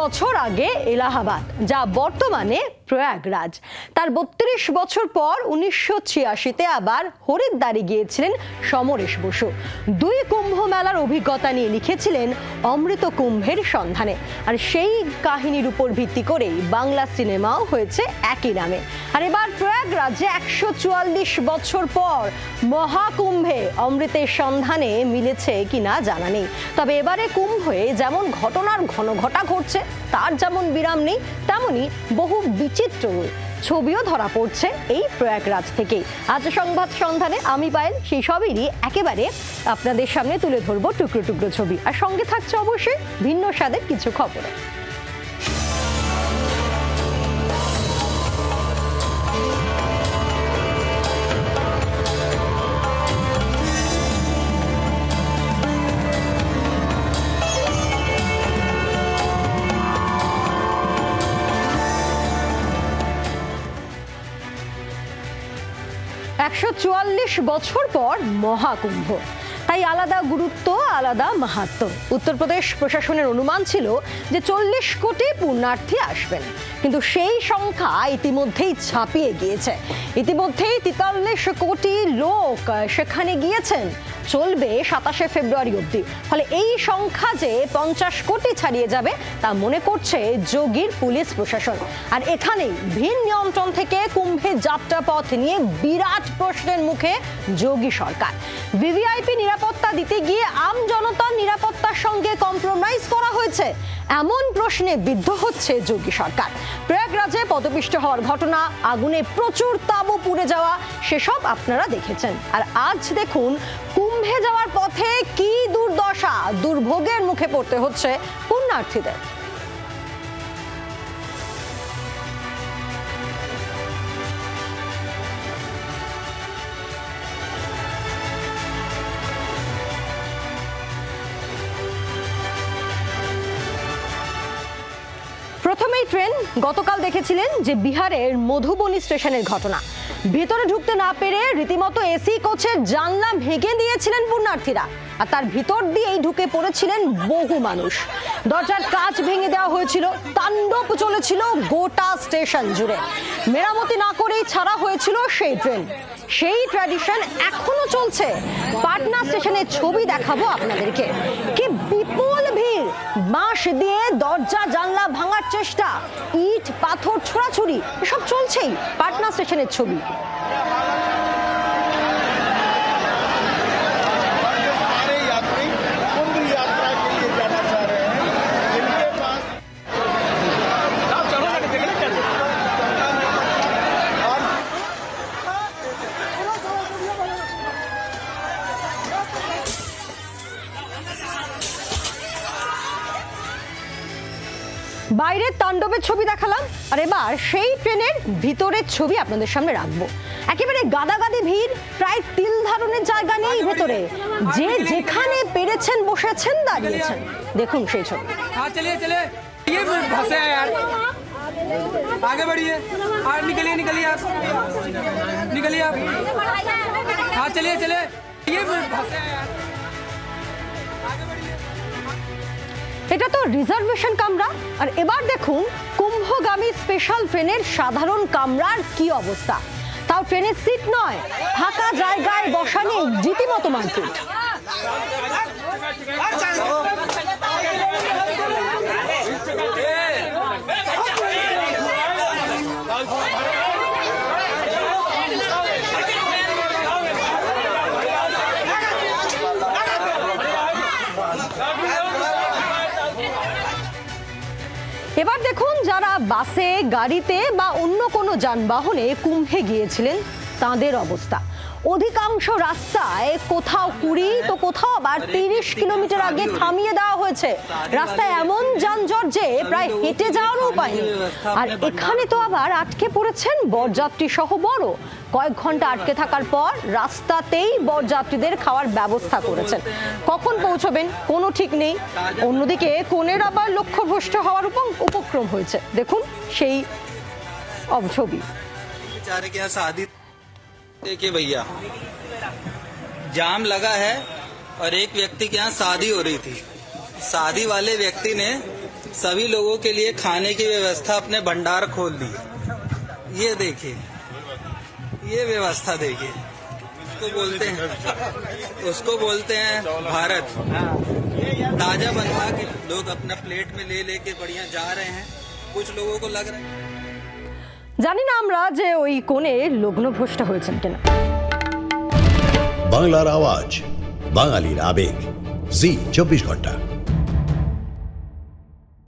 বছর আগে এলাহাবাদ, যা বর্তমানে প্রয়াগরাজ। তার 32 বছর পর 1986-তে আবার হরিদ্বারে গিয়েছিলেন সমরেশ বসু। দুই কুম্ভ মেলার অভিজ্ঞতা নিয়ে লিখেছিলেন অমৃত কুম্ভের সন্ধানে। আর সেই কাহিনীর উপর ভিত্তি করেই বাংলা সিনেমাও হয়েছে একই নামে। আর এবার প্রয়াগরাজে 144 বছর পর মহাকুম্ভে অমৃতের সন্ধানে মিলেছে কিনা জানা নেই। তবে এবারে কুম্ভে যেমন ঘটনার ঘনঘটা ঘটছে, তার যেমন বিরাম নেই, তেমনি বহু বিচিত্র ছবিও ধরা পড়ছে এই প্রয়াগরাজ থেকেই। আজ সংবাদ সন্ধানে আমি পায়েল সেই সবেরই একেবারে আপনাদের সামনে তুলে ধরবো টুকরো টুকরো ছবি, আর সঙ্গে থাকছে অবশ্যই ভিন্ন স্বাদের কিছু খবর। বছর পর মহাকুম্ভ, তাই আলাদা গুরুত্ব, আলাদা মাহাত্ম্য। উত্তরপ্রদেশ প্রশাসনের অনুমান ছিল যে 40 কোটি পুণ্যার্থী আসবেন, কিন্তু সেই সংখ্যা ইতিমধ্যেই ছাপিয়ে গিয়েছে। ইতিমধ্যেই 43 কোটি লোক সেখানে গিয়েছেন। চলবে 27 ফেব্রুয়ারি অবধি। ফলে এই সংখ্যা যে 50 কোটি ছাড়িয়ে যাবে তা মনে করছে যোগীর পুলিশ প্রশাসন। আর এখানেই ভিন নিয়ন্ত্রণ থেকে কুম্ভে যাত্রাপথ নিয়ে বিরাট প্রশ্নের মুখে যোগী সরকার। ভিভিআইপি নিরাপত্তা দিতে গিয়ে আম জনতার নিরাপত্তার সঙ্গে কম্প্রোমাইজ করা হয়েছে, এমন প্রশ্নে বিদ্ধ হচ্ছে যোগী সরকার। প্রয়াগরাজে পদপিষ্ট হওয়ার ঘটনা, আগুনে প্রচুর তাঁবু পুড়ে যাওয়া, সেসব আপনারা দেখেছেন। আর আজ দেখুন কুম্ভে যাওয়ার পথে কি দুর্দশা, দুর্ভোগের মুখে পড়তে হচ্ছে পুণ্যার্থীদের। প্রথমেই ট্রেন, গতকাল দেখেছিলেন যে বিহারের মধুবনী স্টেশনের ঘটনা। ভিতরে ঢুকতে না পেরে রীতিমতো এসি কোচের জানলা ভেঙে দিয়েছিলেন পুণ্যার্থীরা, আর তার ভিতর দিয়েই ঢুকে পড়েছিলেন বহু মানুষ। দরজার কাঁচ ভেঙে দেওয়া হয়েছিল, তাণ্ডব চলেছিল গোটা স্টেশন জুড়ে। মেরামতি না করেই ছাড়া হয়েছিল সেই ট্রেন। সেই ট্র্যাডিশন এখনো চলছে। পাটনা স্টেশনের ছবি দেখাবো আপনাদেরকে। কি বিপুল ভিড়, বাঁশ দিয়ে দরজা জানলা ভাঙার চেষ্টা, ইট পাথর ছোড়াছুড়ি, এসব চলছেই। পাটনা স্টেশনের ছবি। বাইরের তাণ্ডবের ছবি দেখালাম, আর এবার সেই ট্রেনের ভিতরের ছবি আপনাদের সামনে রাখবো। একেবারে গাদাগাদি ভিড়, প্রায় তিল ধারণের জায়গা নেই ভেতরে। যে যেখানে পেরেছেন বসেছেন, দাঁড়িয়েছেন। দেখুন সেই ছবি। आगे बढ़िए, निकलिए निकलिए आप, निकलिए आप। हाँ चलिए चलिए, ये এটা তো রিজার্ভেশন কামরা। আর এবার দেখুন কুম্ভগামী স্পেশাল ট্রেনের সাধারণ কামরার কি অবস্থা। তাও ট্রেনের সিট নয়, ফাঁকা জায়গায় বসা নেই, রীতিমতো মারপিট। এবার দেখুন যারা বাসে, গাড়িতে বা অন্য কোনো যানবাহনে কুম্ভে গিয়েছিলেন তাদের অবস্থা। অধিকাংশ রাস্তায় কোথাও 20 তো কোথাও আবার 30 কিলোমিটার আগে থামিয়ে দেওয়া হয়েছে। রাস্তায় এমন যানজট যে প্রায় হেঁটে যাওয়ারও উপায় নেই। আর এখানে তো আবার আটকে পড়েছেন বরযাত্রী সহ বড়। কয়েক ঘন্টা আটকে থাকার পর রাস্তাতেই বরযাত্রীদের খাওয়ার ব্যবস্থা করেছেন। কখন পৌঁছবেন কোনো ঠিক নেই। অন্যদিকে কনের আবার লক্ষ্যভ্রষ্ট হওয়ার উপক্রম হয়েছে। দেখুন সেই ছবি। देखिए भैया, जाम लगा है और एक व्यक्ति के यहाँ शादी हो रही थी। शादी वाले व्यक्ति ने सभी लोगों के लिए खाने की व्यवस्था अपने भंडार खोल दी। ये देखिए, ये व्यवस्था देखिए, उसको बोलते हैं भारत। ताजा बनवा के लोग अपना प्लेट में ले लेके बढ़िया जा रहे हैं। कुछ लोगों को लग रहा है জানি না আমরা যে ওই কোণে লগ্নভ্রষ্ট হয়েছেন কিনা। বাংলার আওয়াজ, বাঙালির আবেগ, জি 24 ঘন্টা।